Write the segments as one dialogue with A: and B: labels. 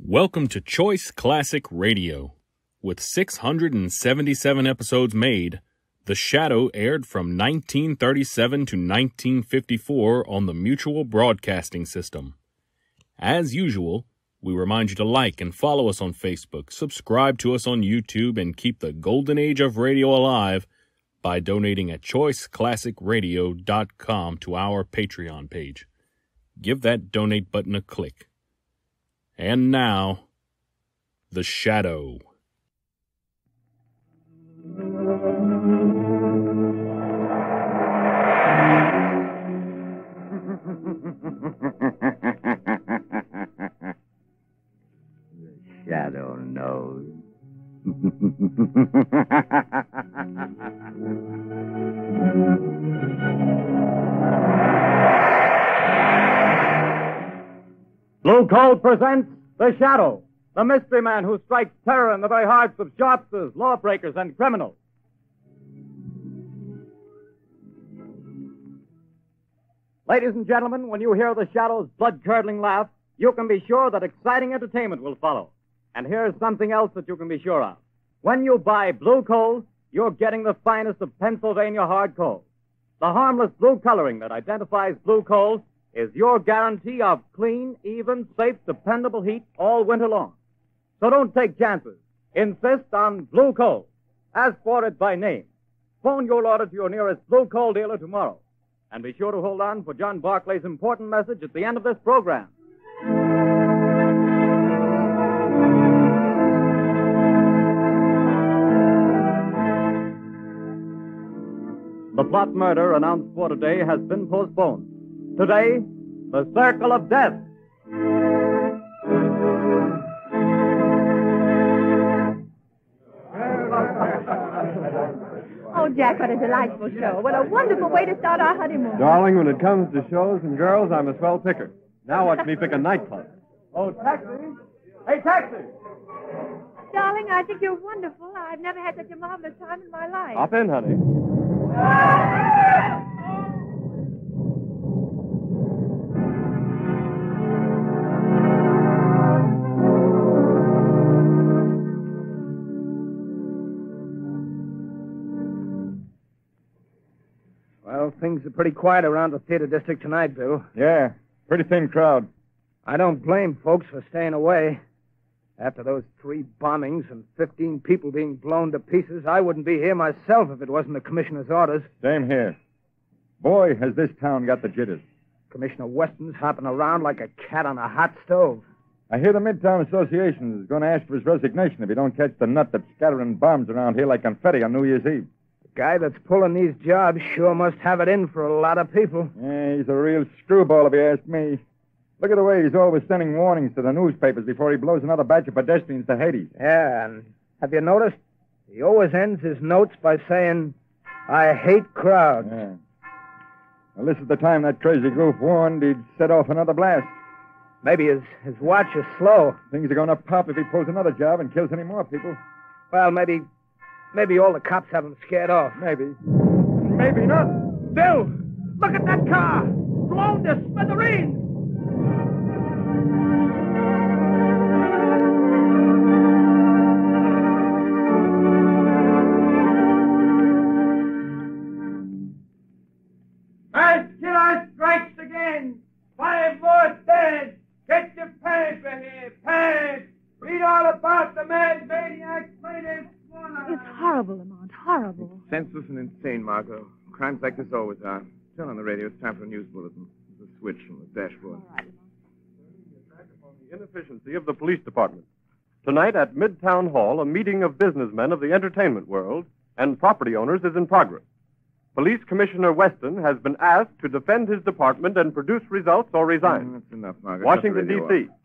A: Welcome to Choice Classic Radio. With 677 episodes made, The Shadow aired from 1937 to 1954 on the Mutual Broadcasting System. As usual, we remind you to like and follow us on Facebook, subscribe to us on YouTube, and keep the golden age of radio alive by donating at choiceclassicradio.com to our Patreon page. Give that donate button a click. And now, The Shadow.
B: The Shadow knows.
C: Blue Coal presents The Shadow, the mystery man who strikes terror in the very hearts of sharpsters, lawbreakers, and criminals. Ladies and gentlemen, when you hear The Shadow's blood-curdling laugh, you can be sure that exciting entertainment will follow. And here's something else that you can be sure of. When you buy Blue Coal, you're getting the finest of Pennsylvania hard coal. The harmless blue coloring that identifies Blue Coal is your guarantee of clean, even, safe, dependable heat all winter long. So don't take chances. Insist on Blue Coal. Ask for it by name. Phone your order to your nearest Blue Coal dealer tomorrow. And be sure to hold on for John Barclay's important message at the end of this program. The plot murder announced for today has been postponed. Today, the Circle of Death.
D: Oh, Jack, what a delightful show. What a wonderful way to start our honeymoon.
E: Darling, when it comes to shows and girls, I'm a swell picker. Now watch me pick a nightclub.
C: Oh, taxi! Hey, taxi!
D: Darling, I think you're wonderful. I've never had such a marvelous time in my life.
E: Hop in, honey.
F: Well, things are pretty quiet around the theater district tonight, Bill.
E: Yeah, pretty thin crowd.
F: I don't blame folks for staying away. After those 3 bombings and 15 people being blown to pieces, I wouldn't be here myself if it wasn't the commissioner's orders.
E: Same here. Boy, has this town got the jitters.
F: Commissioner Weston's hopping around like a cat on a hot stove.
E: I hear the Midtown Association is going to ask for his resignation if he don't catch the nut that's scattering bombs around here like confetti on New Year's Eve.
F: The guy that's pulling these jobs sure must have it in for a lot of people.
E: Yeah, he's a real screwball if you ask me. Look at the way he's always sending warnings to the newspapers before he blows another batch of pedestrians to Hades.
F: Yeah, and have you noticed? He always ends his notes by saying, I hate crowds.
E: Yeah. Well, this is the time that crazy goof warned he'd set off another blast.
F: Maybe his watch is slow.
E: Things are going to pop if he pulls another job and kills any more people.
F: Well, maybe all the cops have him scared off.
E: Maybe.
F: Maybe not. Bill, look at that car. Blown to smithereens.
C: As killer strikes again. 5 more dead. Get your pants in here. Pants. Read all about the mad maniac latest one.
D: It's horrible, Lamont, horrible.
B: Senseless and insane, Margot. Crimes like this always are. Turn on the radio. It's time for a news bulletin. There's a switch on the dashboard.
E: The inefficiency of the police department. Tonight at Midtown Hall, a meeting of businessmen of the entertainment world and property owners is in progress. Police Commissioner Weston has been asked to defend his department and produce results or resign.
B: That's enough, Margot.
E: Washington,
B: Shut the radio
E: D.C.
B: off.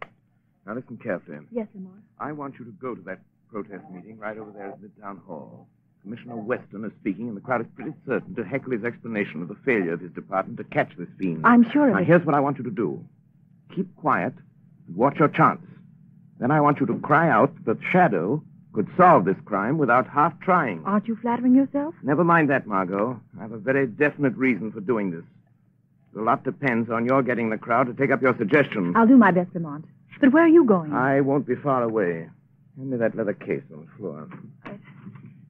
B: Now listen carefully.
D: Yes, Lamont.
B: I want you to go to that protest meeting right over there at Midtown Hall. Commissioner Weston is speaking, and the crowd is pretty certain to heckle his explanation of the failure of his department to catch this fiend.
D: I'm sure of
B: Now,
D: it.
B: here's what I want you to do. Keep quiet and watch your chance. Then I want you to cry out that Shadow could solve this crime without half trying.
D: Aren't you flattering yourself?
B: Never mind that, Margot. I have a very definite reason for doing this. A lot depends on your getting the crowd to take up your suggestions.
D: I'll do my best, Lamont.
G: But where are you going?
B: I won't be far away. Hand me that leather case on the floor.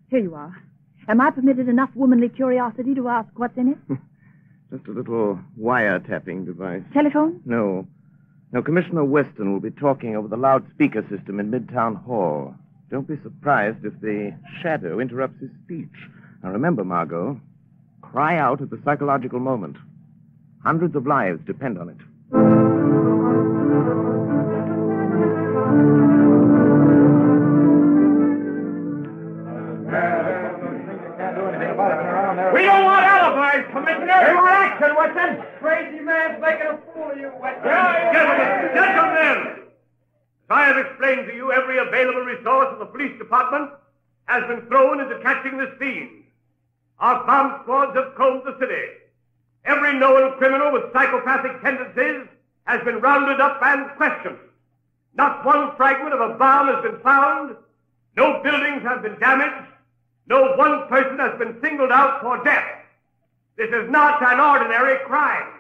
G: Here you are. Am I permitted enough womanly curiosity to ask what's in it?
B: Just a little wiretapping device.
G: Telephone?
B: No. No, Commissioner Weston will be talking over the loudspeaker system in Midtown Hall. Don't be surprised if the shadow interrupts his speech. Now remember, Margot, cry out at the psychological moment. Hundreds of lives depend on it.
H: We don't want alibis, Commissioner. We want action, Weston. Crazy man's making a fool of you, Weston.
E: Gentlemen, as I have explained to you, every available resource of the police department has been thrown into catching this fiend. Our bomb squads have combed the city. Every known criminal with psychopathic tendencies has been rounded up and questioned. Not one fragment of a bomb has been found. No buildings have been damaged. No one person has been singled out for death. This is not an ordinary crime.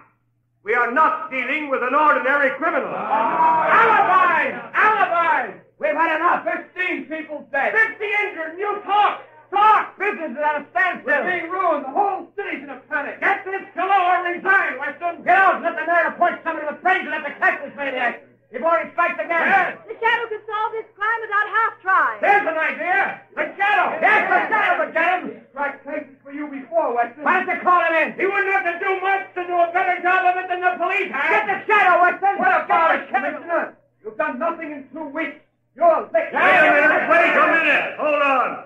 E: We are not dealing with an ordinary criminal.
H: Alibis! Alibis! We've had enough. 15 people dead. 50 injured, and you talk! Talk! Business is at a standstill. We're being ruined. The whole city's in a panic. Get this killer or resign, Weston. Get out and let the mayor appoint somebody to the brains and have to catch this maniac. You've already striked again. Yes.
D: The Shadow could solve this crime without half trying.
H: There's an idea. The Shadow. Yes, the Shadow would get him. Strike cases for you before, Weston. Why don't you call him in? He wouldn't have to do much to do a better job of it than the police have. Get the Shadow, Weston. What about it, Commissioner? You've done nothing in 2 weeks. You're licked.
E: Wait a minute. Hold on.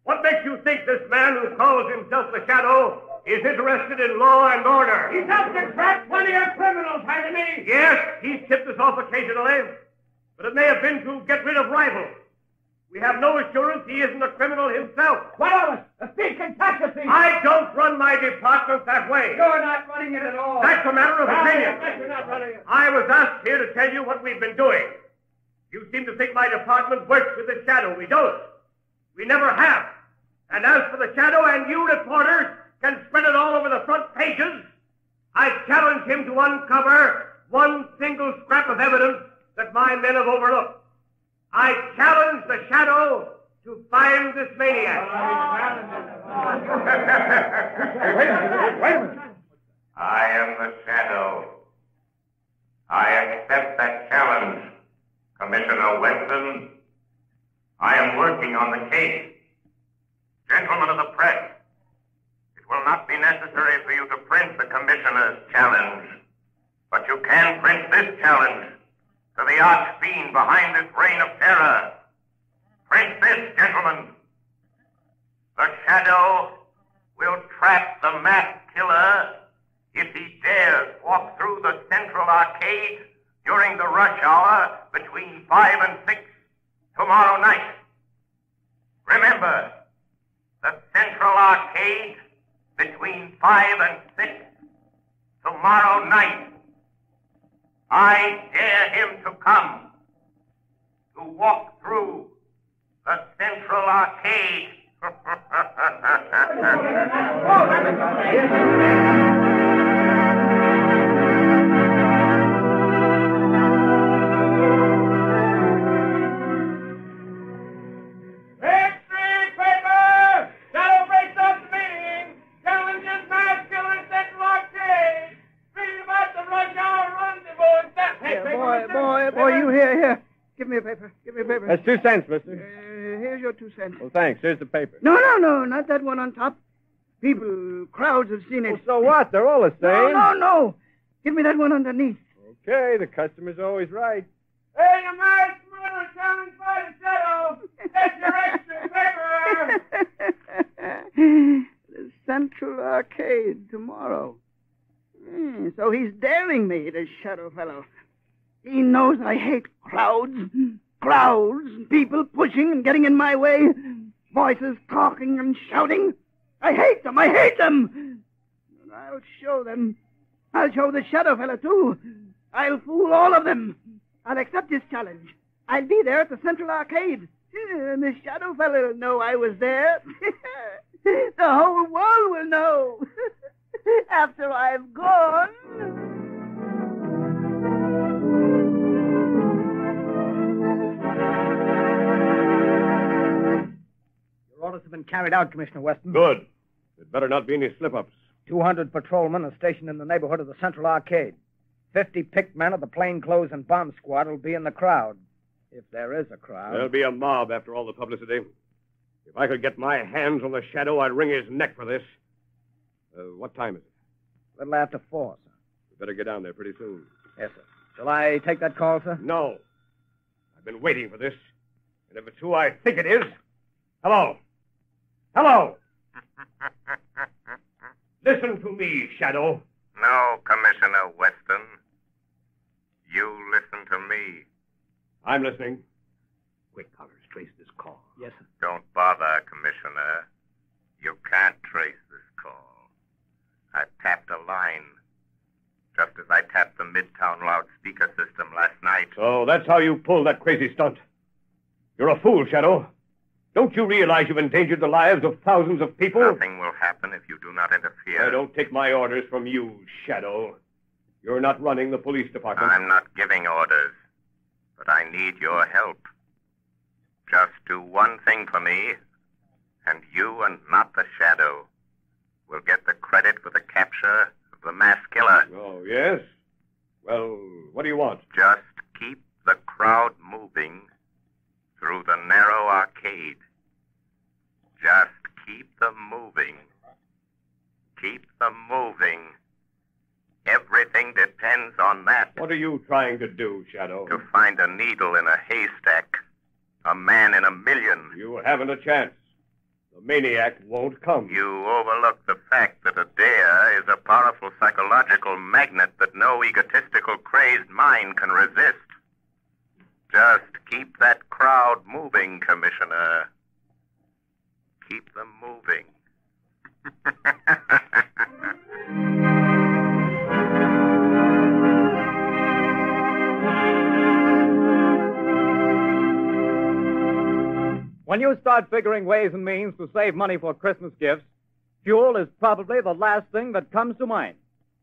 E: What makes you think this man who calls himself the Shadow is interested in law and order?
H: He's helped to trap plenty of criminals, hasn't he?
E: Yes, he's tipped us off occasionally, but it may have been to get rid of rivals. We have no assurance he isn't a criminal himself.
H: What of it? A thief can catch a thief.
E: I don't run my department that way.
H: You're not running it at all.
E: That's a matter of opinion.
H: You're not running it.
E: I was asked here to tell you what we've been doing. You seem to think my department works with the Shadow. We don't. We never have. And as for the Shadow, and you reporters can spread it all over the front pages, I challenge him to uncover one single scrap of evidence that my men have overlooked. I challenge the Shadow to find this maniac.
H: Wait a minute.
I: I am the Shadow. I accept that challenge, Commissioner Weston. I am working on the case. Gentlemen of the press, it will not be necessary for you to print the Commissioner's challenge, but you can print this challenge to the arch-fiend behind this reign of terror. Print this, gentlemen. The Shadow will trap the masked killer if he dares walk through the Central Arcade during the rush hour between 5 and 6 tomorrow night. Remember, the Central Arcade between 5 and 6 tomorrow night. I dare him to come, to walk through the Central Arcade.
E: That's 2 cents, mister.
F: Here's your 2 cents.
E: Well, thanks. Here's the paper.
F: No, not that one on top. People, crowds have seen it.
E: Well, so what? They're all the same.
F: No. Give me that one underneath.
E: Okay, the customer's always right.
H: Hey, the masked murderer challenged by the Shadow. Get your extra paper.
F: The Central Arcade tomorrow. So he's daring me, this Shadow fellow. He knows I hate crowds, people pushing and getting in my way, voices talking and shouting. I hate them. And I'll show them. I'll show the Shadow fella, too. I'll fool all of them. I'll accept his challenge. I'll be there at the Central Arcade. And the Shadow fella will know I was there. The whole world will know. After I've gone.
C: have been carried out, Commissioner Weston.
J: Good. There'd better not be any slip-ups.
C: 200 patrolmen are stationed in the neighborhood of the Central Arcade. 50 picked men of the plainclothes and bomb squad will be in the crowd. If there is a crowd.
J: There'll be a mob after all the publicity. If I could get my hands on the Shadow, I'd wring his neck for this. What time is it?
C: A little after 4, sir.
J: We better get down there pretty soon.
C: Yes, sir. Shall I take that call, sir?
J: No. I've been waiting for this. And if it's who I think it is... Hello. Hello. Listen to me, Shadow.
I: No, Commissioner Weston. You listen to me.
J: I'm listening. Quick, Collars, trace this call.
C: Yes, sir.
I: Don't bother, Commissioner. You can't trace this call. I tapped a line, just as I tapped the Midtown loudspeaker system last night.
J: So that's how you pulled that crazy stunt. You're a fool, Shadow. Don't you realize you've endangered the lives of thousands of people?
I: Nothing will happen if you do not interfere.
J: I don't take my orders from you, Shadow. You're not running the police department.
I: I'm not giving orders, but I need your help. Just do one thing for me, and you and not the Shadow will get the credit for the capture of the mass killer.
J: Oh, yes? Well, what do you want?
I: Just keep the crowd moving through the narrow arcade. Just keep them moving. Keep them moving. Everything depends on that.
J: What are you trying to do, Shadow?
I: To find a needle in a haystack. A man in a million.
J: You haven't a chance. The maniac won't come.
I: You overlook the fact that a dare is a powerful psychological magnet that no egotistical, crazed mind can resist. Just keep that crowd moving, Commissioner. Keep them moving.
C: When you start figuring ways and means to save money for Christmas gifts, fuel is probably the last thing that comes to mind.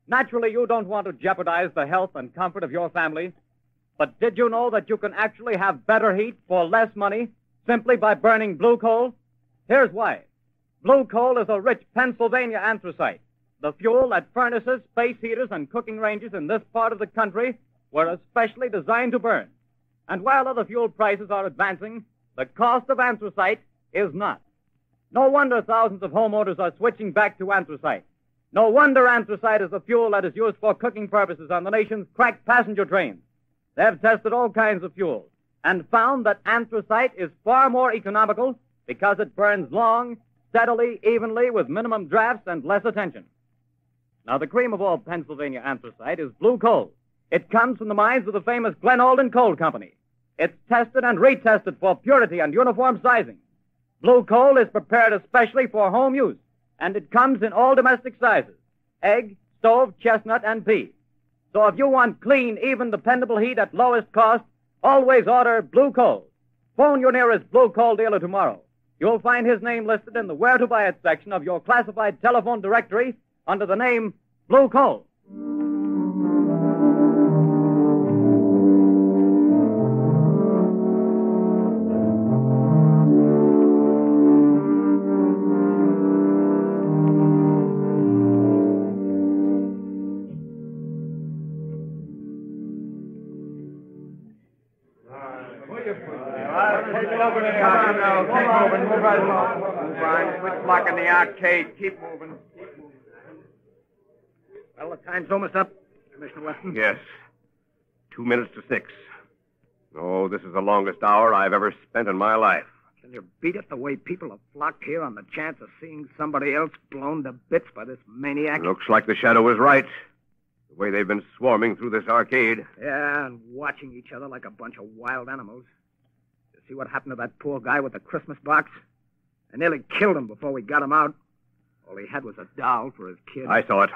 C: Naturally, you don't want to jeopardize the health and comfort of your family. But did you know that you can actually have better heat for less money simply by burning blue coal? Here's why. Blue coal is a rich Pennsylvania anthracite, the fuel that furnaces, space heaters, and cooking ranges in this part of the country were especially designed to burn. And while other fuel prices are advancing, the cost of anthracite is not. No wonder thousands of homeowners are switching back to anthracite. No wonder anthracite is the fuel that is used for cooking purposes on the nation's crack passenger trains. They've tested all kinds of fuels and found that anthracite is far more economical because it burns long, steadily, evenly, with minimum drafts and less attention. Now, the cream of all Pennsylvania anthracite is blue coal. It comes from the mines of the famous Glen Alden Coal Company. It's tested and retested for purity and uniform sizing. Blue coal is prepared especially for home use, and it comes in all domestic sizes: egg, stove, chestnut, and pea. So if you want clean, even, dependable heat at lowest cost, always order blue coal. Phone your nearest blue coal dealer tomorrow. You'll find his name listed in the Where to Buy It section of your classified telephone directory under the name Blue Coal.
B: Quit blocking the arcade. Keep moving.
C: Well, the time's almost up, Commissioner Weston.
J: Yes. 2 minutes to 6. Oh, this is the longest hour I've ever spent in my life.
C: Can you beat it, the way people have flocked here on the chance of seeing somebody else blown to bits by this maniac?
J: Looks like the Shadow was right. The way they've been swarming through this arcade.
C: Yeah, and watching each other like a bunch of wild animals. You see what happened to that poor guy with the Christmas box? I nearly killed him before we got him out. All he had was a doll for his kid.
J: I saw it.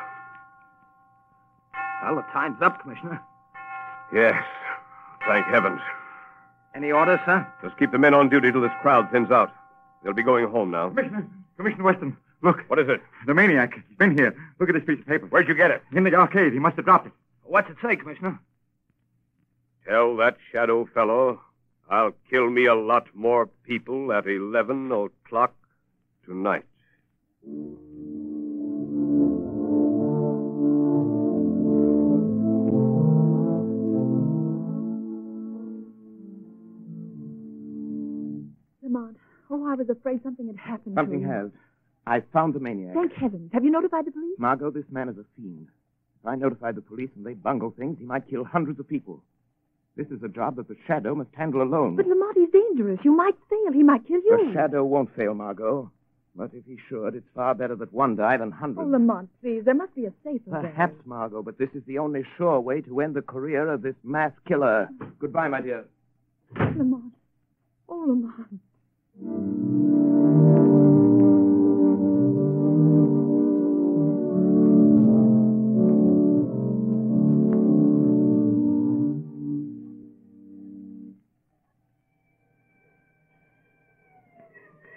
C: Well, the time's up, Commissioner.
J: Yes. Thank heavens.
C: Any orders, sir?
J: Just keep the men on duty till this crowd thins out. They'll be going home now.
K: Commissioner Weston, look.
J: What is it?
K: The maniac. He's been here. Look at this piece of paper.
J: Where'd you get it?
K: In the arcade. He must have dropped it.
C: What's it say, Commissioner?
J: Tell that Shadow fellow I'll kill me a lot more people at 11 o'clock tonight.
G: Lamont, I was afraid something had happened to
B: Something
G: him.
B: has. I found the maniac.
G: Thank heavens. Have you notified the police?
B: Margot, this man is a fiend. If I notified the police and they bungle things, he might kill hundreds of people. This is a job that the Shadow must handle alone.
G: But Lamont, he's dangerous. You might fail. He might kill you.
B: The Shadow won't fail, Margot. But if he should, it's far better that one die than hundreds.
G: Oh, Lamont, please. There must be a safer way.
B: Perhaps, Margot, but this is the only sure way to end the career of this mass killer. Goodbye, my dear.
G: Lamont. Oh, Lamont.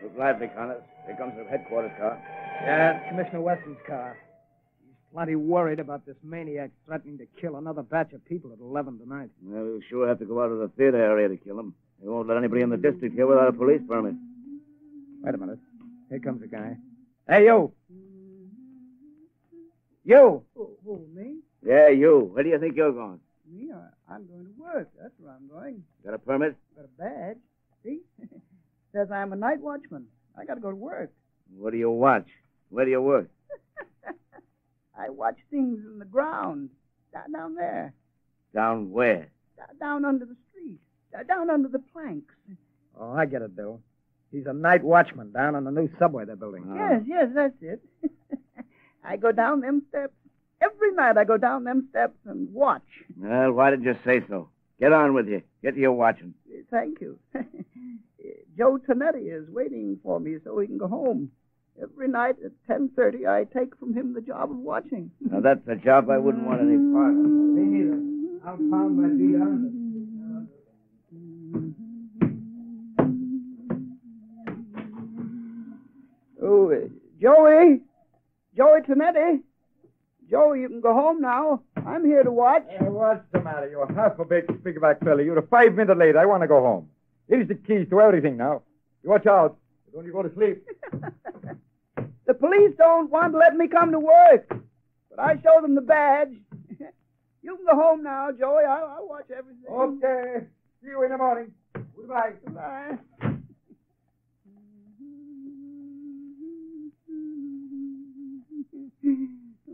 B: Look lively, Connors. Here comes the headquarters car.
L: Yeah, it's Commissioner Weston's car. He's plenty worried about this maniac threatening to kill another batch of people at 11 tonight.
M: Well, we'll sure have to go out of the theater area to kill him. They won't let anybody in the district here without a police permit.
L: Wait a minute. Here comes a guy. Hey, you! You!
F: Who, me?
M: Yeah, you. Where do you think you're going?
F: Me? I'm going to work. That's where I'm going.
M: Got a permit?
F: Got a badge. See? Says I'm a night watchman. I got to go to work.
M: What do you watch? Where do you work?
F: I watch things in the ground. Down there.
M: Down where?
F: Down under the street. Down under the planks.
L: Oh, I get it, Bill. He's a night watchman down on the new subway they're building.
F: Yes, that's it. I go down them steps. Every night I go down them steps and watch.
M: Well, why did you say so? Get on with you. Get to your watching.
F: Thank you. Joe Tonetti is waiting for me so he can go home. Every night at 10:30, I take from him the job of watching.
M: Now, that's a job I wouldn't want any part of.
L: Me neither. I'll pound my feet on it.
F: Oh, Joey Tonetti. Joe, you can go home now. I'm here to watch.
K: What's the matter? You're half a big speakerback fella. You're 5 minutes late. I want to go home. Here's the keys to everything now. You watch out. Don't you go to sleep.
F: The police don't want to let me come to work, but I show them the badge. You can go home now, Joey. I'll watch everything.
K: Okay. See you in the morning. Goodbye.
F: Goodbye.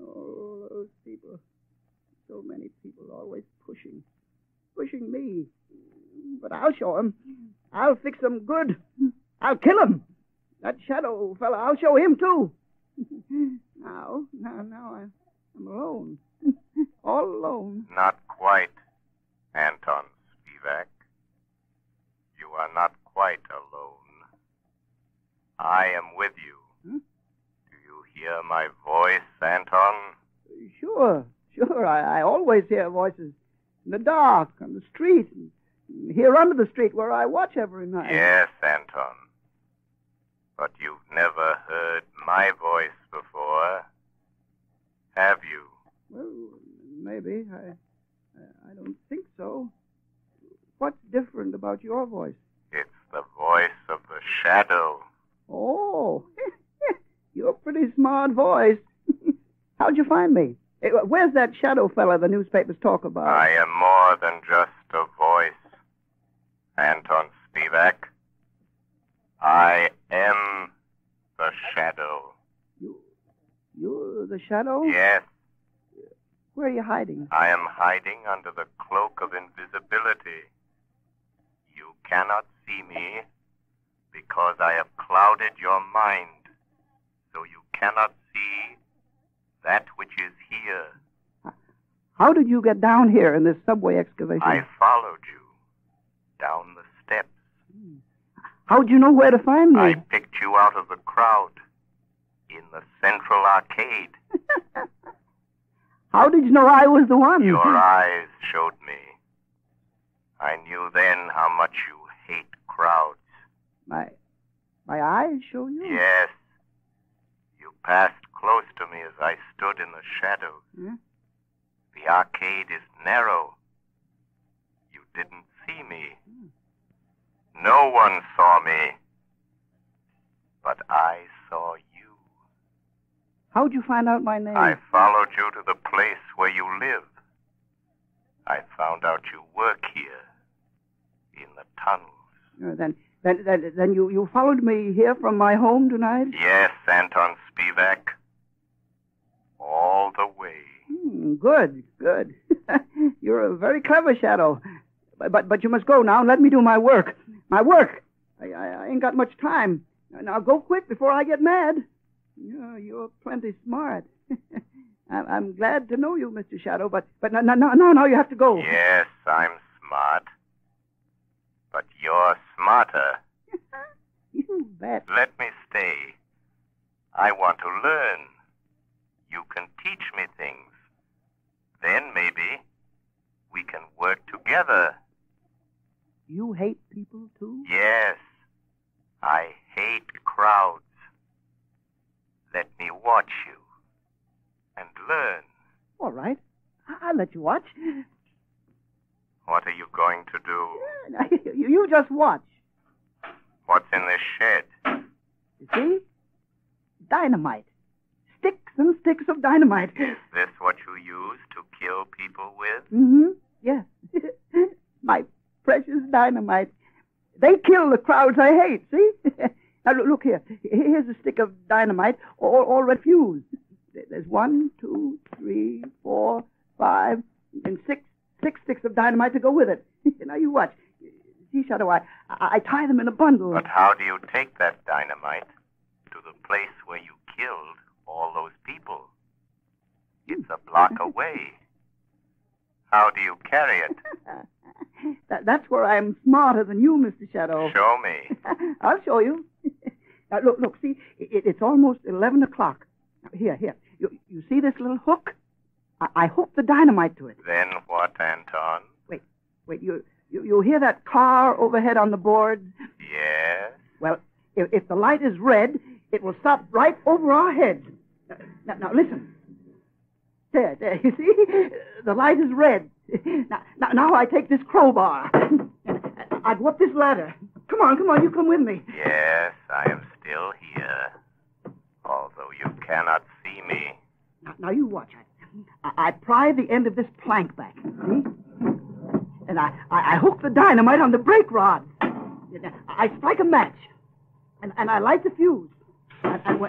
F: Oh, those people. So many people always pushing me. But I'll show them. I'll fix them good. I'll kill him. That Shadow fella, I'll show him, too. Now I'm alone. All alone.
I: Not quite, Anton Spivak. You are not quite alone. I am with you. Do you hear my voice, Anton?
F: Sure. I always hear voices in the dark, on the street, and here under the street where I watch every night.
I: Yes, Anton. But you've never heard my voice before, have you?
F: Well, maybe. I don't think so. What's different about your voice?
I: It's the voice of the Shadow.
F: Oh, you're a pretty smart voice. How'd you find me? Where's that Shadow fella the newspapers talk about?
I: I am more than just a voice, Anton Spivak. I am the Shadow.
F: You're the Shadow?
I: Yes.
F: Where are you hiding?
I: I am hiding under the cloak of invisibility. You cannot see me because I have clouded your mind, so you cannot see that which is here.
F: How did you get down here in this subway excavation?
I: I followed you down the steps.
F: How'd you know where to find me?
I: I picked you out of the crowd in the Central Arcade.
F: How did you know I was the one?
I: Your eyes showed me. I knew then how much you hate crowds.
F: My eyes show you?
I: Yes. You passed close to me as I stood in the shadows.
F: Hmm?
I: The arcade is narrow. You didn't see me. No one saw me. But I saw you.
F: How'd you find out my name?
I: I followed you to the place where you live. I found out you work here, in the tunnels.
F: Then you followed me here from my home tonight?
I: Yes, Anton Spivak. All the way.
F: Good. You're a very clever Shadow. But you must go now and let me do my work. My work! I ain't got much time. Now go quick before I get mad. You're plenty smart. I'm glad to know you, Mr. Shadow, but now you have to go.
I: Yes, I'm smart. But you're smarter.
F: You bet.
I: Let me stay. I want to learn. You can teach me things. Then maybe we can work together.
F: You hate people, too?
I: Yes. I hate crowds. Let me watch you and learn.
F: All right. I'll let you watch.
I: What are you going to do?
F: You just watch.
I: What's in this shed?
F: You see? Dynamite. Sticks and sticks of dynamite.
I: Is this what you use to kill people with?
F: Mm-hmm. Yes. My precious dynamite. They kill the crowds I hate, see? Now, look here. Here's a stick of dynamite, all refused. There's 1, 2, 3, 4, 5, and 6 sticks of dynamite to go with it. Now, you watch. See, Shadow, I tie them in a bundle.
I: But how do you take that dynamite to the place where you killed all those people? It's a block away. How do you carry it?
F: That's where I'm smarter than you, Mr. Shadow.
I: Show me.
F: I'll show you. Now, look, see, it's almost 11 o'clock. Now, here. You see this little hook? I hook the dynamite to it.
I: Then what, Anton?
F: Wait, you hear that car overhead on the board?
I: Yes.
F: Well, if the light is red, it will stop right over our heads. Now listen. There, you see? The light is red. Now I take this crowbar. I go up this ladder. Come on, you come with me.
I: Yes, I am still here. Although you cannot see me.
F: Now you watch. I pry the end of this plank back, see? And I hook the dynamite on the brake rod. I strike a match. And I light the fuse. And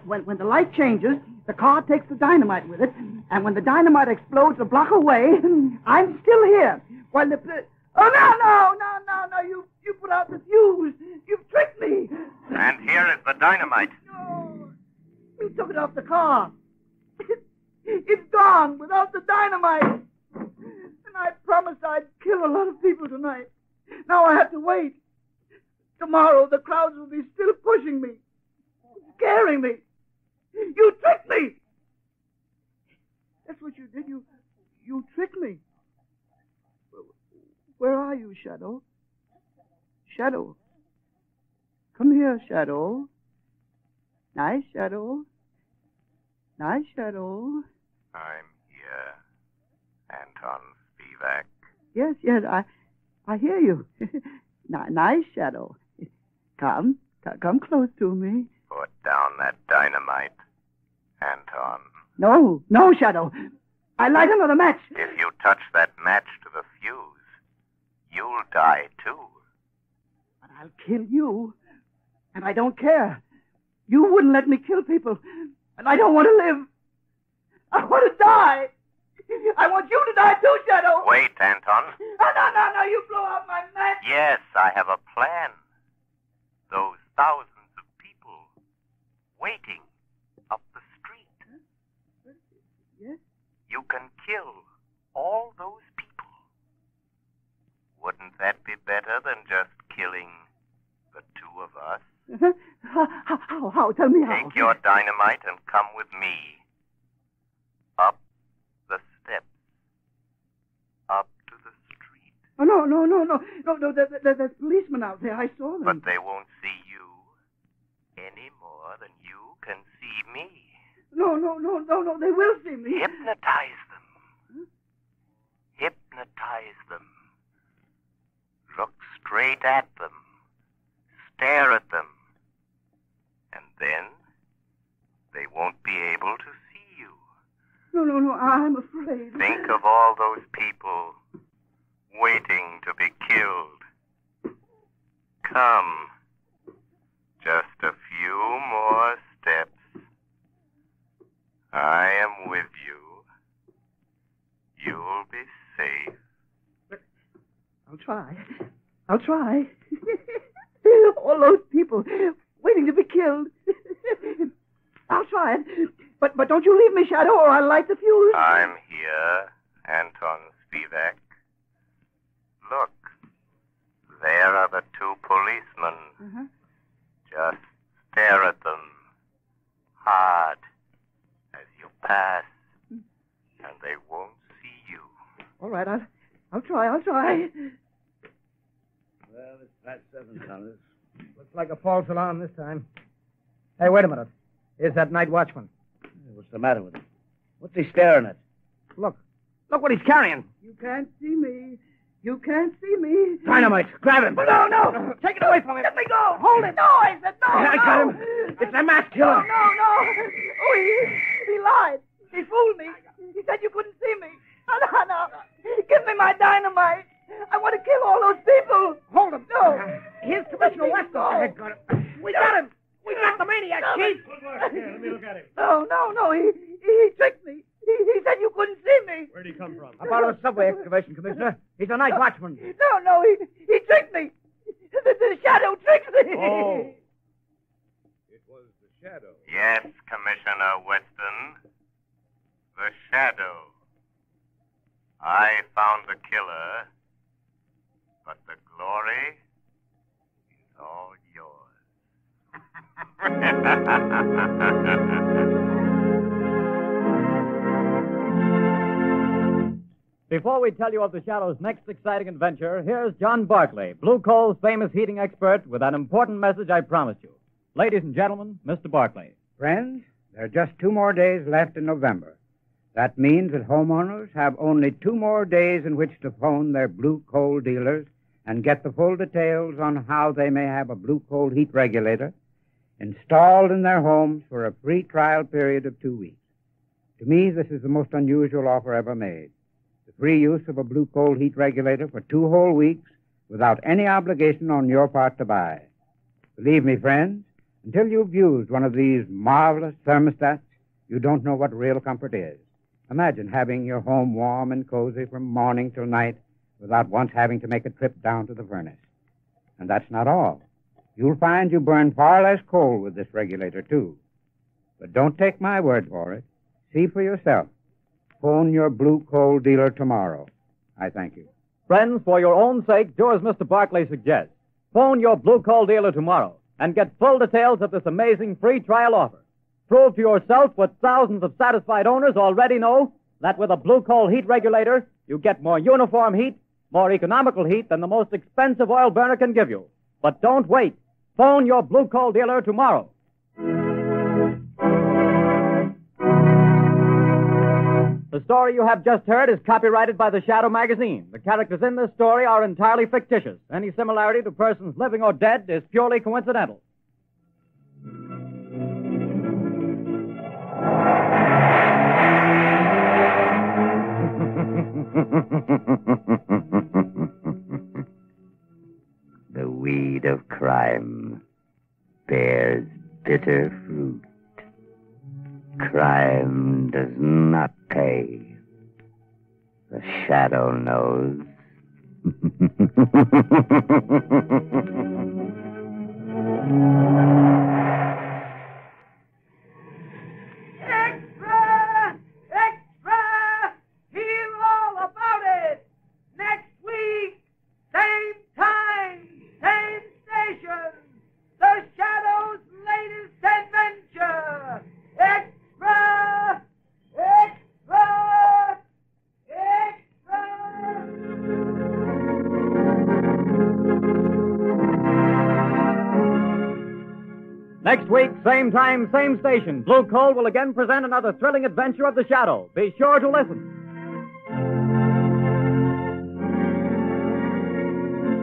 F: when the light changes, the car takes the dynamite with it. And when the dynamite explodes a block away, I'm still here. While the... Oh, no, you put out the fuse. You've tricked me.
I: And here is the dynamite.
F: No, you took it off the car. It's gone without the dynamite. And I promised I'd kill a lot of people tonight. Now I have to wait. Tomorrow the crowds will be still pushing me, scaring me. You tricked me. That's what you did. You tricked me. Where are you, Shadow? Shadow. Come here, Shadow. Nice, Shadow. Nice, Shadow.
I: I'm here, Anton Spivak.
F: Yes, I hear you. Nice, Shadow. Come close to me.
I: Put down that dynamite, Anton.
F: No, Shadow. I light another match.
I: If you touch that match to the fuse, you'll die too.
F: But I'll kill you. And I don't care. You wouldn't let me kill people. And I don't want to live. I want to die. I want you to die too, Shadow.
I: Wait, Anton.
F: No, you blow out my match.
I: Yes, I have a plan. Those thousands of people waiting up the street.
F: Yes?
I: You can kill all those people. Wouldn't that be better than just killing the two of us?
F: How? Tell me how.
I: Take your dynamite and come with me. Up the steps. Up to the street.
F: Oh, no. There's policemen out there. I saw them.
I: But they won't see you any more than you can see me.
F: No. They will see me.
I: Hypnotize them. Hypnotize them. Look straight at them. Stare at them. And then They won't be able to see you.
F: No, I'm afraid.
I: Think of all those people waiting to be killed. Come. Just a few more steps. I am with you. You'll be safe.
F: I'll try. All those people waiting to be killed. I'll try it. But don't you leave me, Shadow, or I'll light the fuse.
I: I'm here, Anton Spivak. Look, there are the two policemen.
F: Uh-huh.
I: Just stare at them hard as you pass, and they won't see you.
F: All right, I'll try.
M: Well, it's past 7, Connors.
L: Looks like a false alarm this time. Hey, wait a minute. Here's that night watchman.
M: What's the matter with him? What's he staring at?
L: Look what he's carrying.
F: You can't see me. You can't see me.
L: Dynamite. Grab him.
F: No.
L: Take it away from him.
F: Let me go. Hold it. No, I said no.
L: I got him. It's a mass killer.
F: No. Oh, he lied. He fooled me. He said you couldn't see me. No. Give me my dynamite. I want to kill all those people.
L: Hold him.
F: No.
L: Here's Commissioner Weston. I got him. We got him. We got the maniac, Chief.
J: Here, let me look at him.
F: No. He tricked me. He said you couldn't see me.
J: Where'd he come from?
L: Up out of the subway excavation, Commissioner. He's a night watchman.
F: No, he tricked me. The Shadow tricked me.
J: Oh. It was the Shadow.
I: Yes, Commissioner Weston. The Shadow. I found the killer, but the glory is all yours.
C: Before we tell you of the Shadow's next exciting adventure, here's John Barclay, Blue Coal's famous heating expert, with an important message I promised you. Ladies and gentlemen, Mr. Barclay.
N: Friends, there are just 2 more days left in November. That means that homeowners have only 2 more days in which to phone their Blue Coal dealers and get the full details on how they may have a Blue Coal heat regulator installed in their homes for a free trial period of 2 weeks. To me, this is the most unusual offer ever made. The free use of a Blue Coal heat regulator for 2 whole weeks without any obligation on your part to buy. Believe me, friends, until you've used one of these marvelous thermostats, you don't know what real comfort is. Imagine having your home warm and cozy from morning till night without once having to make a trip down to the furnace. And that's not all. You'll find you burn far less coal with this regulator, too. But don't take my word for it. See for yourself. Phone your Blue Coal dealer tomorrow. I thank you.
C: Friends, for your own sake, do as Mr. Barclay suggests. Phone your Blue Coal dealer tomorrow and get full details of this amazing free trial offer. Prove to yourself what thousands of satisfied owners already know, that with a Blue Coal heat regulator, you get more uniform heat, more economical heat than the most expensive oil burner can give you. But don't wait. Phone your Blue Coal dealer tomorrow. The story you have just heard is copyrighted by the Shadow magazine. The characters in this story are entirely fictitious. Any similarity to persons living or dead is purely coincidental.
O: The weed of crime bears bitter fruit. Crime does not pay. The Shadow knows.
H: Extra! Extra! Hear all about it! Next week, same time, same station. The Shadow's latest adventure. Extra! Extra!
C: Next week, same time, same station, Blue Coal will again present another thrilling adventure of the Shadow. Be sure to listen.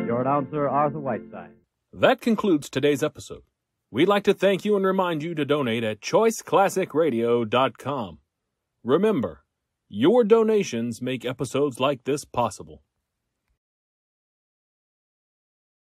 C: Your announcer, Arthur Whiteside.
A: That concludes today's episode. We'd like to thank you and remind you to donate at choiceclassicradio.com. Remember, your donations make episodes like this possible.